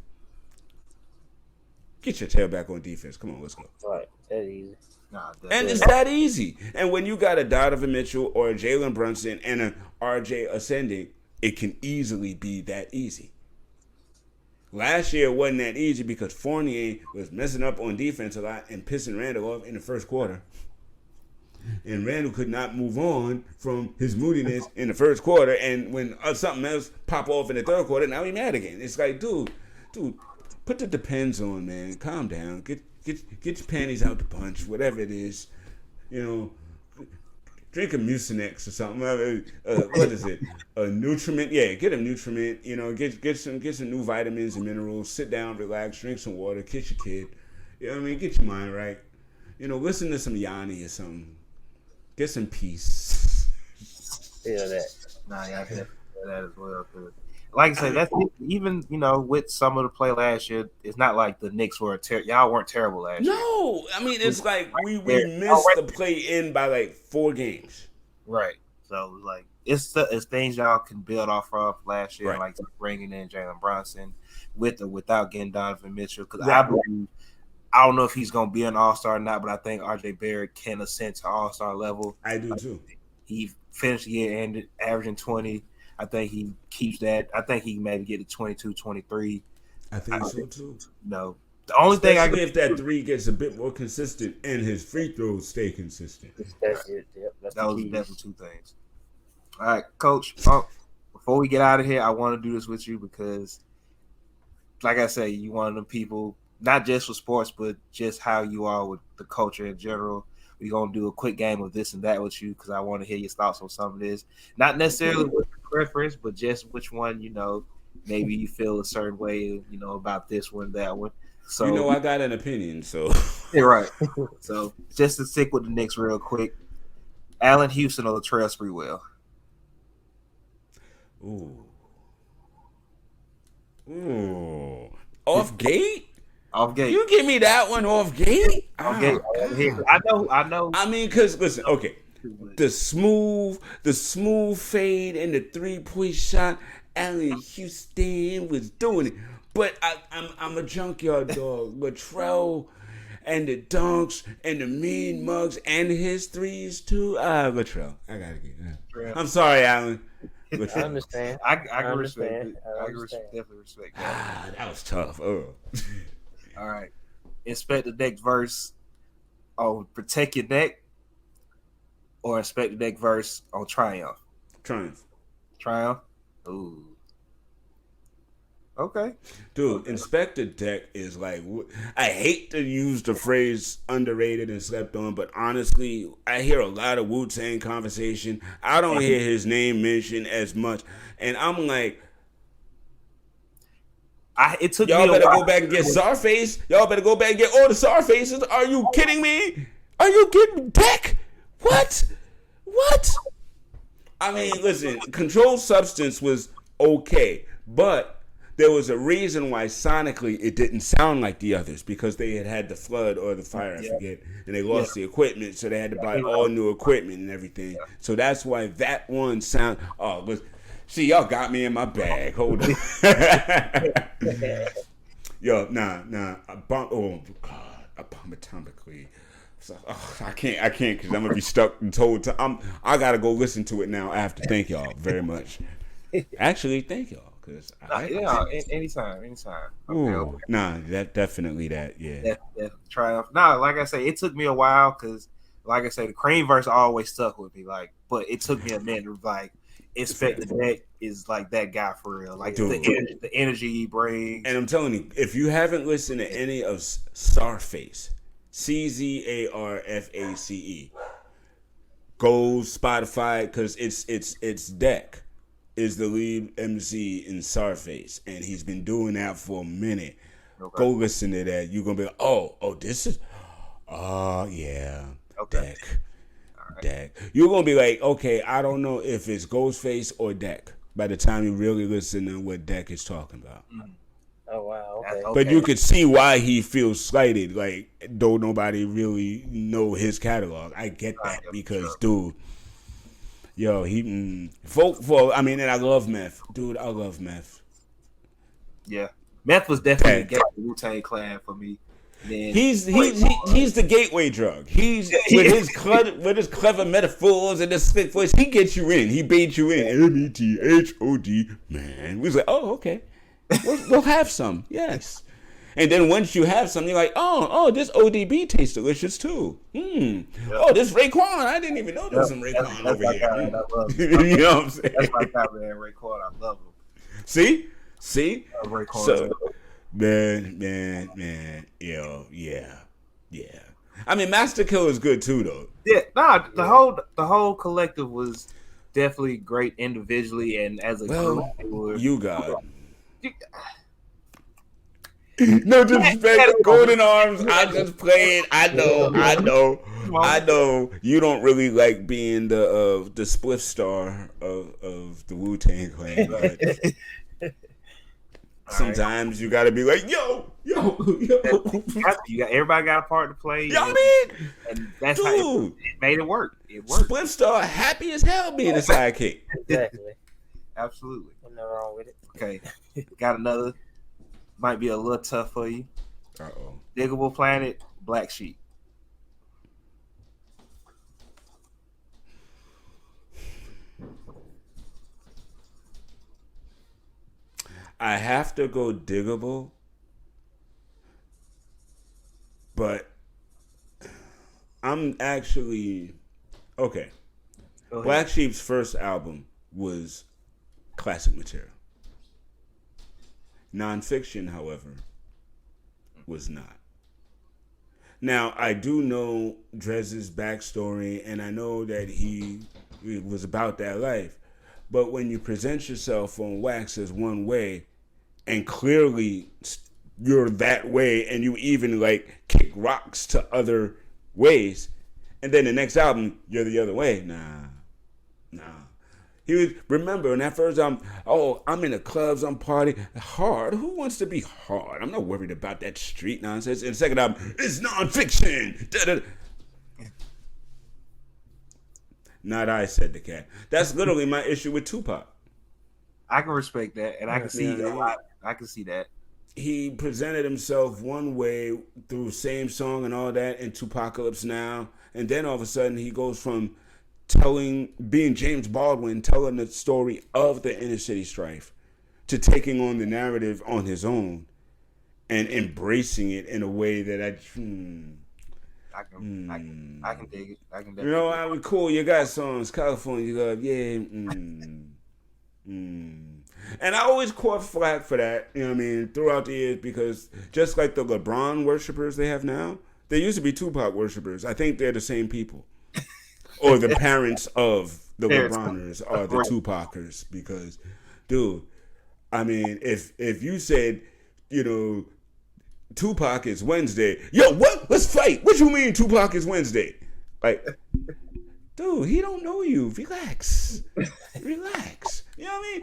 Get your tail back on defense. Come on, let's go. Right. That easy. Nah, And it's that easy. And when you got a Donovan Mitchell or a Jalen Brunson and an RJ ascending, it can easily be that easy. Last year it wasn't that easy because Fournier was messing up on defense a lot and pissing Randall off in the first quarter. And Randall could not move on from his moodiness in the first quarter. And when something else pop off in the third quarter, now he mad again. It's like, dude, put the depends on, man. Calm down. Get your panties out the bunch, whatever it is. You know, drink a Mucinex or something. What is it? A Nutriment? Yeah, get a Nutriment. You know, get some new vitamins and minerals. Sit down, relax, drink some water, kiss your kid. You know what I mean? Get your mind right. You know, listen to some Yanni or something. Get some peace. Feel that. Nah, yeah, I feel that as well. Like I said, that's it. Even, you know, with some of the play last year, it's not like the Knicks were y'all weren't terrible last year. No, I mean it's like we missed the play in by like 4 games. Right. So like it's things y'all can build off of last year, right. Like bringing in Jalen Brunson with or without getting Donovan Mitchell. Because I don't know if he's going to be an all-star or not, but I think R.J. Barrett can ascend to all-star level. I do too. He finished the year ended averaging 20. I think he keeps that. I think he maybe get to 22, 23. I think so too. No. The only thing if that 3 gets a bit more consistent and his free throws stay consistent. That's it. Yep, that's those are definitely 2 things. All right, Coach. Before we get out of here, I want to do this with you because, like I say, you one of them people, not just for sports, but just how you are with the culture in general. We're going to do a quick game of this and that with you because I want to hear your thoughts on some of this. Not necessarily with preference, but just which one, you know, maybe you feel a certain way, you know, about this one, that one. So, you know, I got an opinion, so. Yeah, right. So just to stick with the Knicks real quick, Allen Houston or Latrell Sprewell? Ooh. Off gate? Off gate. You give me that one off gate? Off gate. I know. I mean, because listen, okay, the smooth fade and the 3-point shot. Allen Houston was doing it, but I'm a junkyard dog. Latrell and the dunks and the mean mugs and his threes too. Latrell, I gotta get that. I'm sorry, Allen. I understand. I can respect it. I can definitely respect that. That was tough. Oh. All right. Inspect the Deck verse on Protect Your Neck or Inspect the Deck verse on Triumph? Triumph? Ooh. Okay. Dude, Inspect the Deck is like, I hate to use the phrase underrated and slept on, but honestly, I hear a lot of Wu-Tang conversation. I don't hear his name mentioned as much. And I'm like, it took y'all me better go back and get Czarface. Y'all better go back and get all the Czarfaces. Are you kidding me? Are you kidding me? Deck? What? I mean, listen, Controlled Substance was okay, but there was a reason why sonically it didn't sound like the others because they had the flood or the fire, I forget, and they lost the equipment, so they had to buy all new equipment and everything. So that's why that one sound. Oh, listen. See, y'all got me in my bag. Hold on. Yo, nah. Oh, God. Abomatomically. So, I can't because I'm going to be stuck and told to. I got to go listen to it now after. Thank y'all very much. Actually, thank y'all. Anytime. Okay. Nah, that definitely that, yeah. That Triumph. Nah, like I say, it took me a while because, like I say, the Cream verse always stuck with me. Like, but it took me a minute to like. Inspect the Deck is like that guy for real. Like the energy he brings. And I'm telling you, if you haven't listened to any of Czarface, Czarface, go Spotify because it's Deck is the lead MC in Czarface, and he's been doing that for a minute. Okay. Go listen to that. You're gonna be like, oh, this is, yeah, okay. Deck. You're gonna be like, okay, I don't know if it's Ghostface or Deck by the time you really listen to what Deck is talking about. Oh wow, okay. But you could see why he feels slighted, like though nobody really know his catalog. I get that because, dude, yo, he I mean, and I love Meth, dude. I love Meth. Yeah, Meth was definitely the Wu-Tang Clan for me. Man. He's the gateway drug. He's with his clever metaphors and his thick voice. He gets you in. He baits you in. METHOD, man. We was like, oh, okay. We'll have some, yes. And then once you have some, you're like, oh, this ODB tastes delicious too. Yep. Oh, this Raekwon, I didn't even know there was some Raekwon over here. I love you know what I'm saying? That's my guy, man. Raekwon, I love him. See? Raekwon. So, man, yeah. I mean, Master Kill is good too, though. Yeah, the whole collective was definitely great individually and as a group. You got no disrespect, Golden Arms. I just played. I know. You don't really like being the spliff star of the Wu-Tang Clan, but sometimes you got to be like, yo. Everybody got a part to play. You know what I mean? And that's how it made it work. It worked. Spliff Star happy as hell being a sidekick. Exactly. Absolutely. Nothing wrong with it. Okay. Got another. Might be a little tough for you. Uh-oh. Diggable Planet, Black Sheep. I have to go Diggable, but I'm actually okay. Black Sheep's first album was classic material. Nonfiction, however, was not. Now, I do know Drez's backstory, and I know that he was about that life. But when you present yourself on wax as one way, and clearly you're that way, and you even like kick rocks to other ways, and then the next album you're the other way, nah. He was, remember in that first album, I'm in the clubs, I'm partying hard. Who wants to be hard? I'm not worried about that street nonsense. And the second album, it's nonfiction. Da-da-da. Not I, said the cat. That's literally my issue with Tupac. I can respect that, and I can see that. I can see that. He presented himself one way through same song and all that in Tupacalypse Now, and then all of a sudden he goes from being James Baldwin, telling the story of the inner city strife, to taking on the narrative on his own and embracing it in a way that I can dig it. I can. You know, I would cool. You got songs, California Love, yeah. And I always caught flack for that. You know what I mean? Throughout the years, because just like the LeBron worshipers they have now, there used to be Tupac worshipers. I think they're the same people. Or the parents of the LeBroners are the Tupacers, because, dude, I mean, if you said, you know, Tupac is Wednesday, yo, what? Let's fight. What you mean Tupac is Wednesday? Like, dude, he don't know you. Relax. You know what I mean?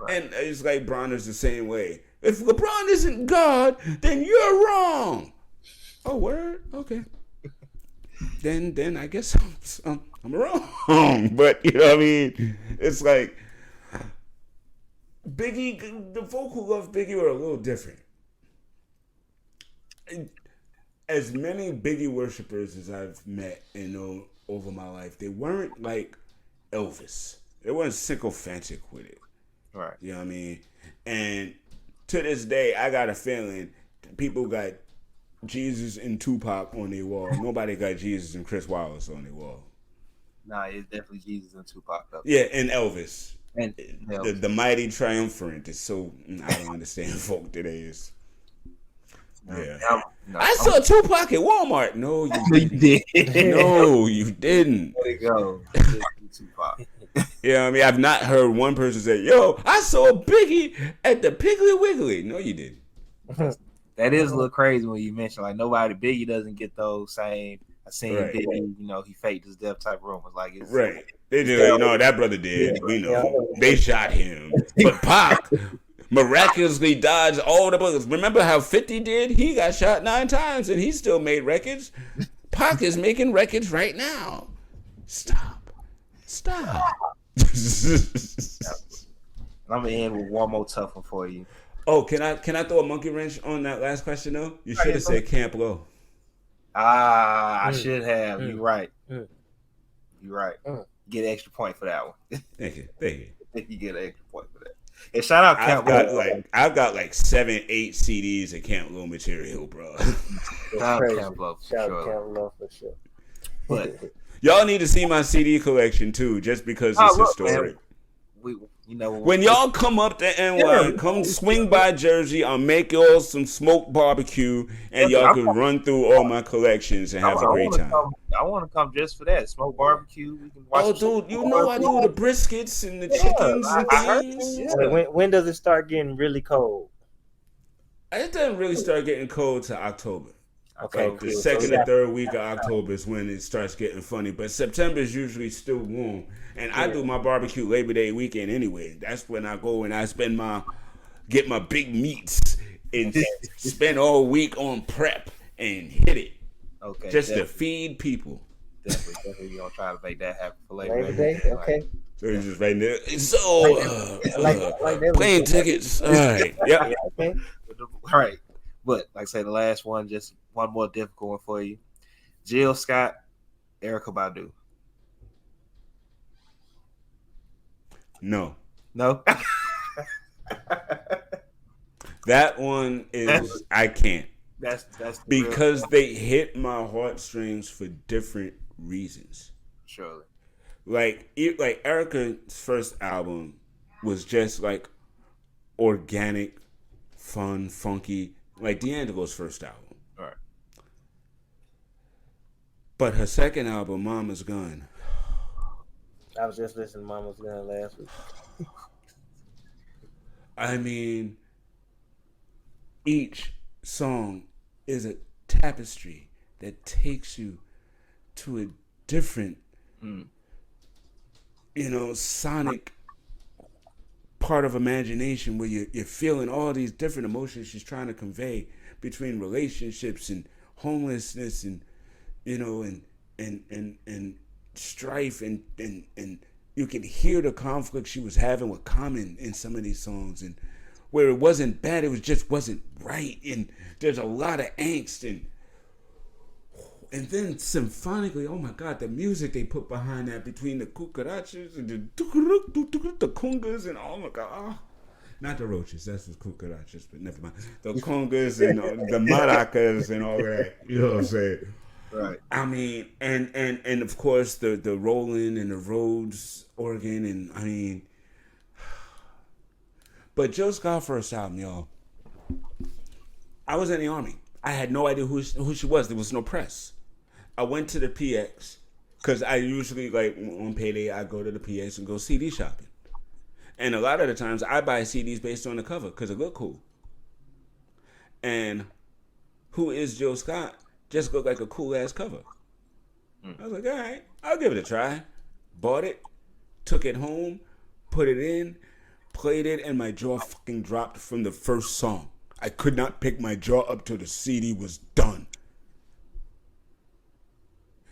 And it's like Bronner's the same way. If LeBron isn't God, then you're wrong. Oh, word? Okay. Then I guess I'm wrong. But you know what I mean? It's like Biggie, the vocal of Biggie were a little different. As many Biggie worshipers as I've met and know over my life, they weren't like Elvis. They weren't sycophantic with it. Right. You know what I mean? And to this day, I got a feeling people got Jesus and Tupac on their wall. Nobody got Jesus and Chris Wallace on their wall. Nah, it's definitely Jesus and Tupac though. Yeah, and Elvis. And the mighty triumvirate is so, I don't understand folk today is. Yeah. I saw Tupac at Walmart. No, you didn't. No, you didn't. There you go. Tupac. Yeah, I mean, I've not heard one person say, yo, I saw Biggie at the Piggly Wiggly. No, you didn't. That is a little crazy when you mention, like, Biggie doesn't get those same, I seen Biggie, you know, he faked his death type rumors. Like, it's right. They do, you know, that brother did. Yeah, we know. They shot him. But Pac miraculously dodged all the bullets. Remember how 50 did? He got shot 9 times and he still made records. Pac is making records right now. Stop. I'm gonna end with one more tough one for you. Oh, can I throw a monkey wrench on that last question though? You should have said Camp Low. I should have. You're right. You're right. Get an extra point for that one. Thank you. You get an extra point for that. And shout out Camp Lo. I've got like 7, 8 CDs of Camp Lo material, bro. Shout out Camp Lo for sure. But y'all need to see my CD collection too, just because it's historic. Man, when y'all come up to NY, come swing by Jersey. I'll make y'all some smoked barbecue, and y'all can run through all my collections and have a great time. I want to come just for that smoked barbecue. We can watch dude, you know I do the briskets and the chickens and things. Yeah. When does it start getting really cold? It doesn't really start getting cold till October. Okay, the second or third week of October is when it starts getting funny. But September is usually still warm. And I do my barbecue Labor Day weekend anyway. That's when I go and I get my big meats and spend all week on prep and hit it. Okay. Just to feed people. Definitely. You're going to try to make that happen for Labor Day. Okay. So it's just right there. So, plane tickets. All right. Yep. Okay. All right. But like I say, the last one, just one more difficult one for you. Jill Scott, Erykah Badu. No. That one is I can't. That's because they hit my heartstrings for different reasons. Surely. Like Erykah's first album was just like organic, fun, funky. Like D'Angelo's first album. All right. But her second album, Mama's Gun. I was just listening to Mama's Gun last week. I mean, each song is a tapestry that takes you to a different, sonic part of imagination where you're feeling all these different emotions she's trying to convey between relationships and homelessness and and strife and you can hear the conflict she was having with Common in some of these songs, and where it wasn't bad, it just wasn't right, and there's a lot of angst and then symphonically, oh my God, the music they put behind that between the cucarachas and the congas and oh my God, not the roaches, that's the cucarachas, but never mind. The congas and the maracas and all that, you know what I'm saying? Right. I mean, and of course the Roland and the Rhodes organ, and I mean, but Jill Scott's first album, y'all. I was in the Army. I had no idea who she was. There was no press. I went to the PX because I usually, like, on payday, I go to the PX and go CD shopping. And a lot of the times, I buy CDs based on the cover because it look cool. And who is Jill Scott? Just looked like a cool-ass cover. I was like, all right, I'll give it a try. Bought it, took it home, put it in, played it, and my jaw fucking dropped from the first song. I could not pick my jaw up till the CD was done.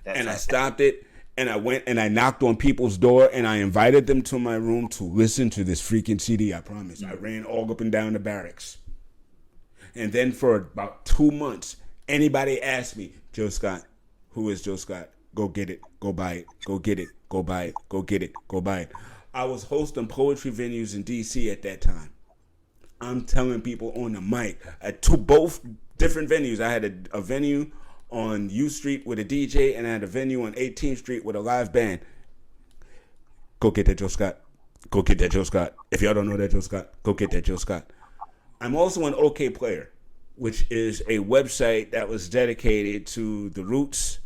I stopped it, and I went and I knocked on people's door, and I invited them to my room to listen to this freaking CD, I promise. I ran all up and down the barracks. And then for about 2 months, anybody asked me, Jill Scott, who is Jill Scott? Go get it, go buy it, go get it, go buy it, go get it, go buy it. I was hosting poetry venues in D.C. at that time. I'm telling people on the mic at both different venues. I had a venue on U Street with a DJ, and I had a venue on 18th Street with a live band. Go get that Jill Scott. Go get that Jill Scott. If y'all don't know that Jill Scott, go get that Jill Scott. I'm also an OK Player, which is a website that was dedicated to the Roots.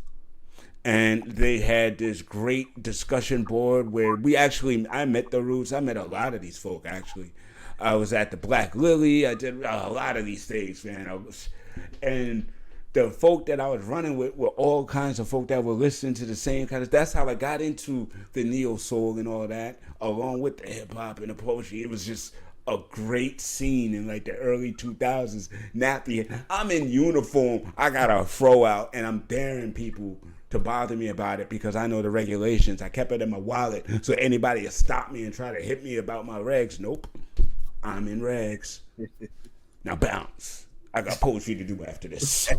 And they had this great discussion board where I met the Roots. I met a lot of these folk, actually. I was at the Black Lily. I did a lot of these things, man. And the folk that I was running with were all kinds of folk that were listening to the same kind of. That's how I got into the neo soul and all that, along with the hip hop and the poetry. It was just a great scene in like the early 2000s. Nappy, I'm in uniform. I got a fro out, and I'm daring people to bother me about it because I know the regulations. I kept it in my wallet, so anybody will stop me and try to hit me about my regs. Nope, I'm in regs. Now bounce. I got poetry to do after this.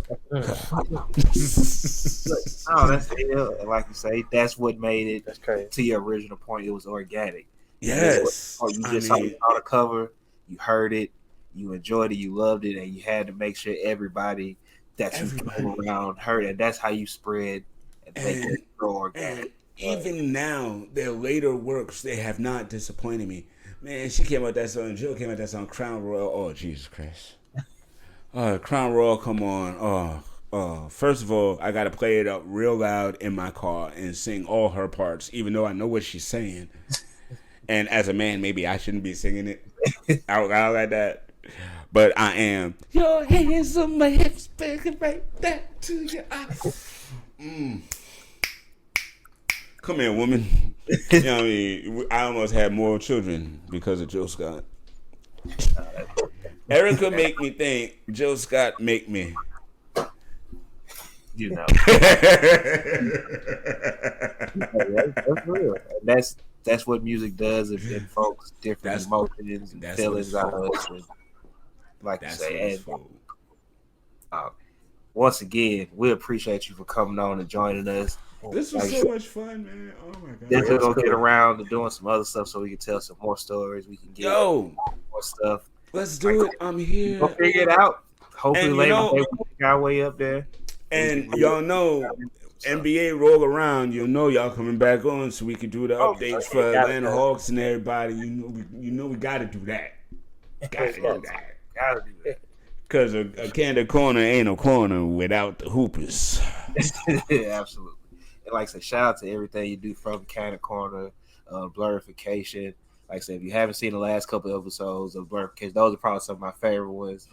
Oh, that's ill. Like you say, that's what made it. That's crazy. To your original point, it was organic. Yes. You just saw the cover, you heard it, you enjoyed it, you loved it, and you had to make sure everybody that you came around heard it. That's how you spread and make it grow organic. Even now, their later works, they have not disappointed me. Man, she came out that song. Jill came out that song, Crown Royal. Oh, Jesus Christ. Crown Royal, come on. First of all, I gotta play it up real loud in my car and sing all her parts, even though I know what she's saying. And as a man, maybe I shouldn't be singing it out loud like that. But I am. Your hands on my hips, baby, right back to your eyes. Come here, woman. You know what I mean? I almost had more children because of Jill Scott. Erica make me think. Jill Scott make me. You know. That's real. That's what music does. It invokes different emotions and feelings out of us. Like you say, and once again, we appreciate you for coming on and joining us. This was so much fun, man. Oh my god! Definitely gonna get around to doing some other stuff so we can tell some more stories. We can get more stuff. Let's do it. I'm here. We'll figure it out. Hopefully later we get our way up there. And y'all know, NBA roll around. You know y'all coming back on so we can do the updates for Atlanta Hawks and everybody. You know we got to do that. Got to do that. Because a Candid Corner ain't a corner without the hoopers. Yeah, absolutely. And like I said, shout out to everything you do from Candid Corner, Blurification. Like I said, if you haven't seen the last couple of episodes of Blurification, those are probably some of my favorite ones.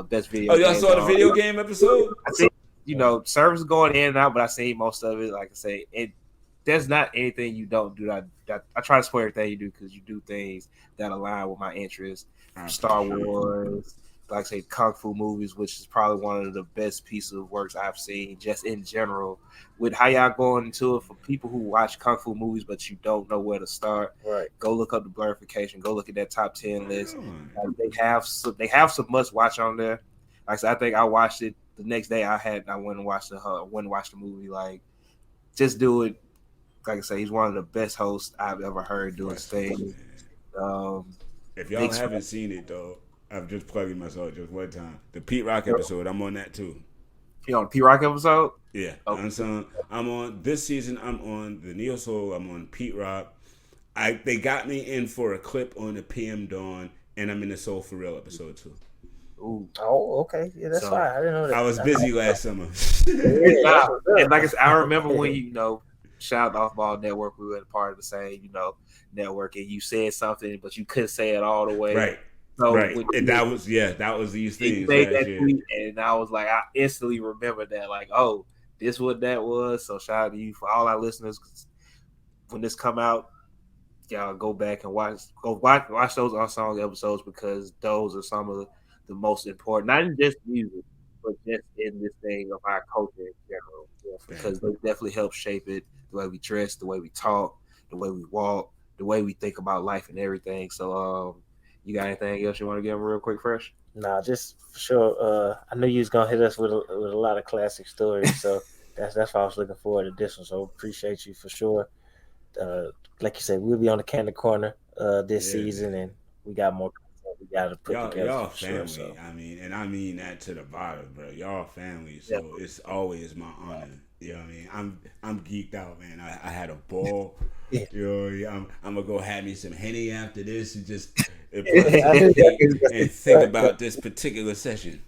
Best video. Oh, y'all saw the video game episode? I think, service is going in and out, but I seen most of it. Like I say, there's not anything you don't do. I try to support everything you do because you do things that align with my interests. Star Wars, like I say, Kung Fu movies, which is probably one of the best pieces of works I've seen just in general. With how y'all going into it, for people who watch Kung Fu movies but you don't know where to start, right? Go look up the Blurification. Go look at that top 10 list. They have some must watch on there. Like I said, I think I watched it the next day. I went and watched the movie. Like, just do it. Like I say, he's one of the best hosts I've ever heard doing things. If y'all haven't seen it though, I'm just plugging myself just one time. The Pete Rock episode, I'm on that too. You on the Pete Rock episode? Yeah. Okay. I'm on this season. I'm on the Neo Soul. I'm on Pete Rock. They got me in for a clip on the PM Dawn, and I'm in the Soul for Real episode too. Ooh. Oh, okay. Yeah, that's fine. I didn't know that. I was busy last summer. And like I said, I remember when shout out Off Ball Network, we were a part of the same, network, and you said something, but you couldn't say it all the way. Right. So right. And that was these things. And I was like, I instantly remembered that, like, oh, this what that was. So shout out to you for all our listeners. When this come out, y'all go back and watch those unsung episodes because those are some of the most important, not in just music, but just in this thing of our culture in general. Because they definitely help shape it, the way we dress, the way we talk, the way we walk, the way we think about life and everything. So, you got anything else you want to give them real quick, Fresh? Nah, just for sure. I knew you was gonna hit us with a lot of classic stories, so that's why I was looking forward to this one. So appreciate you for sure. Like you said, we'll be on the Candid Corner this season, and we got more content we got to put together. Y'all family. Sure, so. I mean that to the bottom, bro. Y'all family. So it's always my honor. You know what I mean? I'm geeked out, man. I had a ball. Yeah. I'm gonna go have me some Henny after this and just and think about this particular session.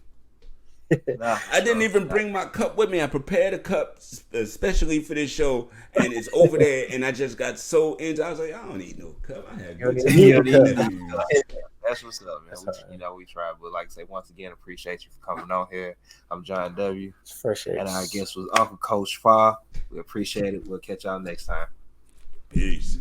I didn't even bring my cup with me. I prepared a cup especially for this show, and it's over there. And I just got so into. I was like, I don't need no cup. I have good time. That's what's up, man. We try, but like I say, once again, appreciate you for coming on here. I'm John W. And our guest was Uncle Coach Fah. We appreciate it. We'll catch y'all next time. Peace.